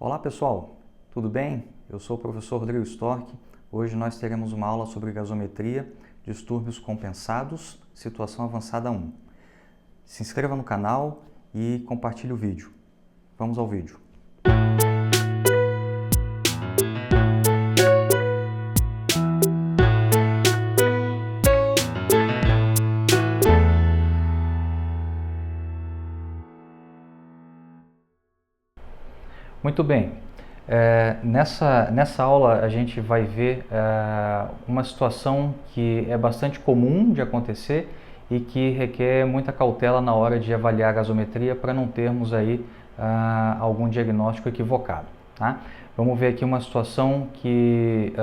Olá pessoal, tudo bem? Eu sou o professor Rodrigo Storck. Hoje nós teremos uma aula sobre gasometria, distúrbios compensados, situação avançada 1. Se inscreva no canal e compartilhe o vídeo. Vamos ao vídeo. Muito bem, nessa aula a gente vai ver uma situação que é bastante comum de acontecer e que requer muita cautela na hora de avaliar a gasometria para não termos aí algum diagnóstico equivocado. Tá? Vamos ver aqui uma situação que,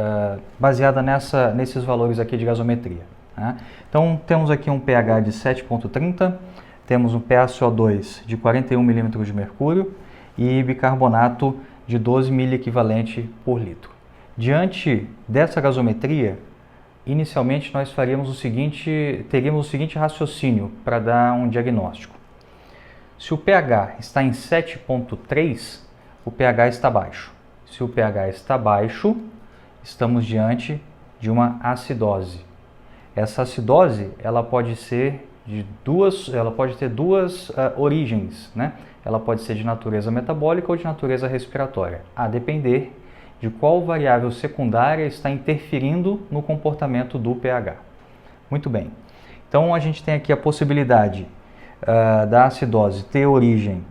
baseada nesses valores aqui de gasometria. Tá? Então temos aqui um pH de 7,30, temos um PaCO2 de 41 milímetros de mercúrio, e bicarbonato de 12 miliequivalente por litro. Diante dessa gasometria, inicialmente nós teríamos o seguinte raciocínio para dar um diagnóstico. Se o pH está em 7,3, o pH está baixo. Se o pH está baixo, estamos diante de uma acidose. Essa acidose, ela pode ter duas origens, né? Ela pode ser de natureza metabólica ou de natureza respiratória, a depender de qual variável secundária está interferindo no comportamento do pH. Muito bem, então a gente tem aqui a possibilidade da acidose ter origem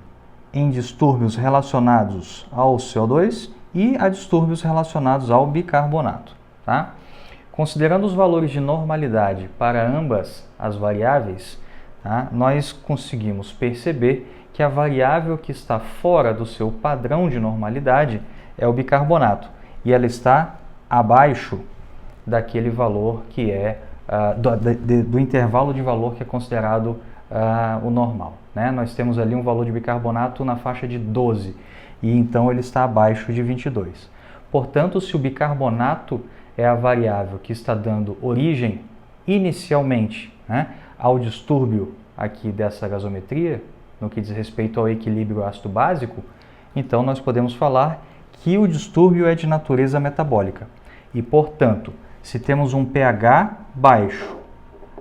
em distúrbios relacionados ao CO2 e a distúrbios relacionados ao bicarbonato. Tá? Considerando os valores de normalidade para ambas as variáveis, tá, nós conseguimos perceber que a variável que está fora do seu padrão de normalidade é o bicarbonato e ela está abaixo daquele valor que é do intervalo de valor que é considerado o normal. Né? Nós temos ali um valor de bicarbonato na faixa de 12 e então ele está abaixo de 22. Portanto, se o bicarbonato é a variável que está dando origem inicialmente, né, ao distúrbio aqui dessa gasometria, no que diz respeito ao equilíbrio ácido-básico, então nós podemos falar que o distúrbio é de natureza metabólica. E, portanto, se temos um pH baixo,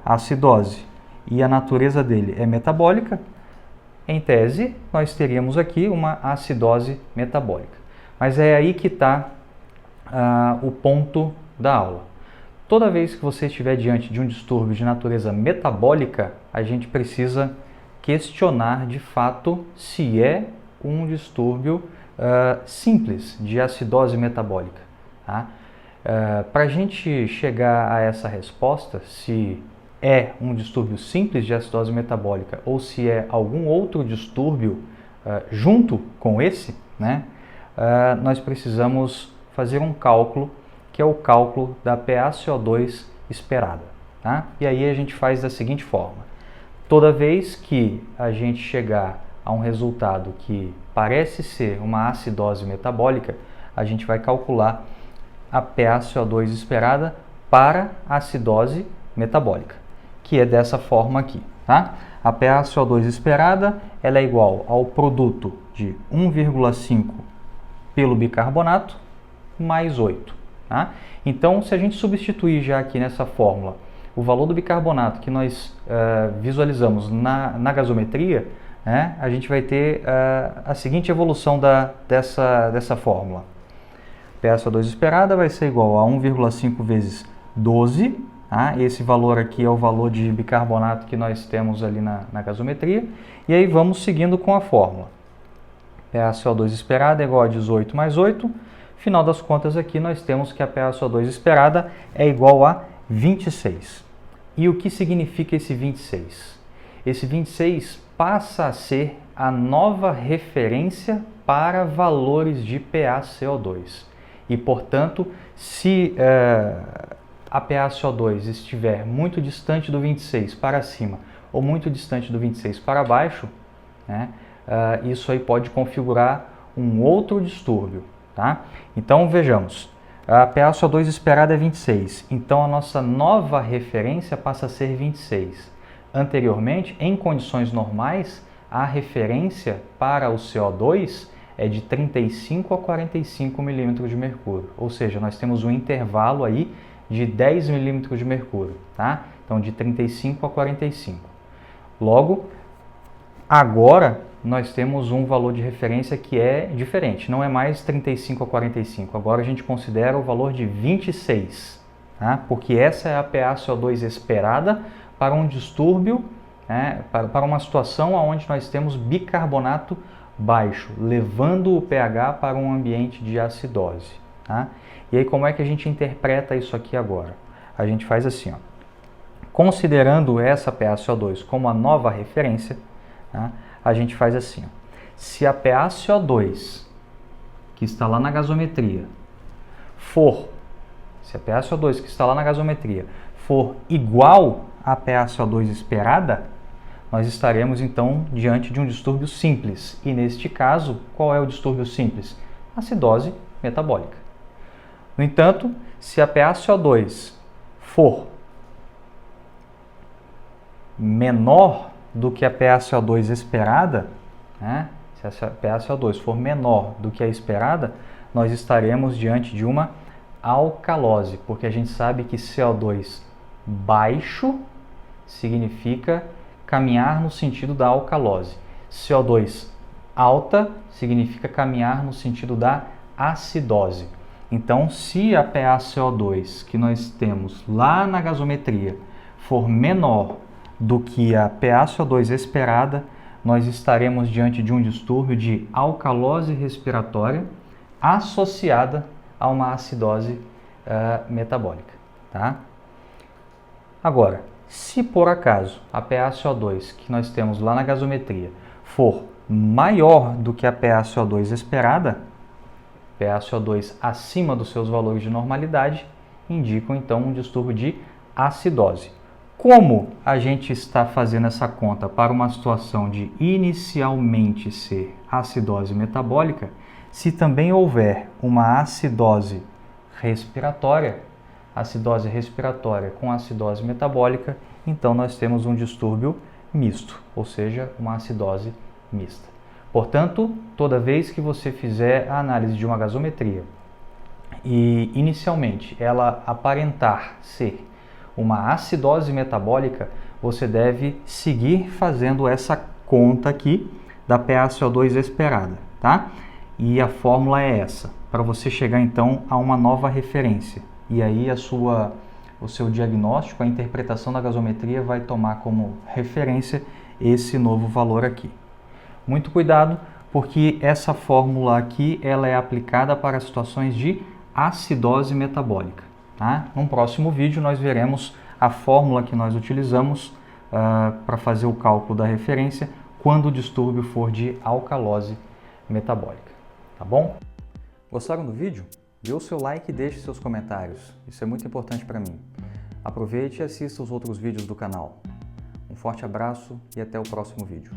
acidose, e a natureza dele é metabólica, em tese, nós teríamos aqui uma acidose metabólica. Mas é aí que está o ponto da aula. Toda vez que você estiver diante de um distúrbio de natureza metabólica, a gente precisa questionar de fato se é um distúrbio simples de acidose metabólica. Tá? Para a gente chegar a essa resposta, se é um distúrbio simples de acidose metabólica ou se é algum outro distúrbio junto com esse, né, nós precisamos fazer um cálculo que é o cálculo da PaCO2 esperada. Tá? E aí a gente faz da seguinte forma. Toda vez que a gente chegar a um resultado que parece ser uma acidose metabólica, a gente vai calcular a PaCO2 esperada para a acidose metabólica, que é dessa forma aqui. Tá? A PaCO2 esperada ela é igual ao produto de 1,5 pelo bicarbonato mais 8. Tá? Então, se a gente substituir já aqui nessa fórmula o valor do bicarbonato que nós visualizamos na gasometria, né, a gente vai ter a seguinte evolução dessa fórmula. PaCO2 esperada vai ser igual a 1,5 vezes 12. Tá? Esse valor aqui é o valor de bicarbonato que nós temos ali na gasometria. E aí vamos seguindo com a fórmula. PaCO2 esperada é igual a 18 mais 8. Final das contas aqui nós temos que a PaCO2 esperada é igual a 26. E o que significa esse 26? Esse 26 passa a ser a nova referência para valores de PaCO2. E, portanto, se a PaCO2 estiver muito distante do 26 para cima ou muito distante do 26 para baixo, né, isso aí pode configurar um outro distúrbio. Tá? Então vejamos, a PaCO2 esperada é 26, então a nossa nova referência passa a ser 26. Anteriormente, em condições normais, a referência para o CO2 é de 35 a 45 milímetros de mercúrio, ou seja, nós temos um intervalo aí de 10 milímetros de mercúrio, tá? Então, de 35 a 45. Logo, agora nós temos um valor de referência que é diferente, não é mais 35 a 45, agora a gente considera o valor de 26, tá? Porque essa é a PaCO2 esperada para um distúrbio, né, para uma situação onde nós temos bicarbonato baixo, levando o pH para um ambiente de acidose. Tá? E aí como é que a gente interpreta isso aqui agora? A gente faz assim, ó. Considerando essa PaCO2 como a nova referência, tá? A gente faz assim, ó. Se a PaCO2 que está lá na gasometria se a PaCO2 que está lá na gasometria for igual à PaCO2 esperada, nós estaremos então diante de um distúrbio simples. E neste caso, qual é o distúrbio simples? Acidose metabólica. No entanto, se a PaCO2 for menor do que a PaCO2 esperada, né? Se a PaCO2 for menor do que a esperada, nós estaremos diante de uma alcalose, porque a gente sabe que CO2 baixo significa caminhar no sentido da alcalose. CO2 alta significa caminhar no sentido da acidose. Então, se a PaCO2 que nós temos lá na gasometria for menor do que a PaCO2 esperada, nós estaremos diante de um distúrbio de alcalose respiratória associada a uma acidose metabólica. Tá? Agora, se por acaso a PaCO2 que nós temos lá na gasometria for maior do que a PaCO2 esperada, PaCO2 acima dos seus valores de normalidade, indicam então um distúrbio de acidose. Como a gente está fazendo essa conta para uma situação de inicialmente ser acidose metabólica, se também houver uma acidose respiratória com acidose metabólica, então nós temos um distúrbio misto, ou seja, uma acidose mista. Portanto, toda vez que você fizer a análise de uma gasometria e inicialmente ela aparentar ser uma acidose metabólica, você deve seguir fazendo essa conta aqui da PaCO2 esperada, tá? E a fórmula é essa, para você chegar então a uma nova referência. E aí o seu diagnóstico, a interpretação da gasometria vai tomar como referência esse novo valor aqui. Muito cuidado, porque essa fórmula aqui ela é aplicada para situações de acidose metabólica. Tá? Num próximo vídeo nós veremos a fórmula que nós utilizamos para fazer o cálculo da referência quando o distúrbio for de alcalose metabólica. Tá bom? Gostaram do vídeo? Dê o seu like e deixe seus comentários. Isso é muito importante para mim. Aproveite e assista os outros vídeos do canal. Um forte abraço e até o próximo vídeo.